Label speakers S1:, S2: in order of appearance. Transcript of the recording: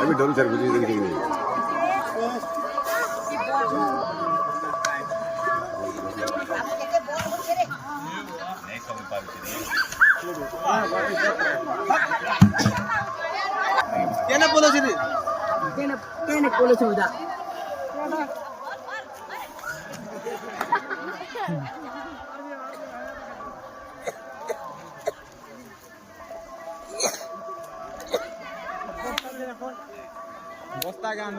S1: আমি ডন স্যার বুঝি দেখি নি
S2: কেন বলেছিলি কেন বলেছ ওটা বস্তা গান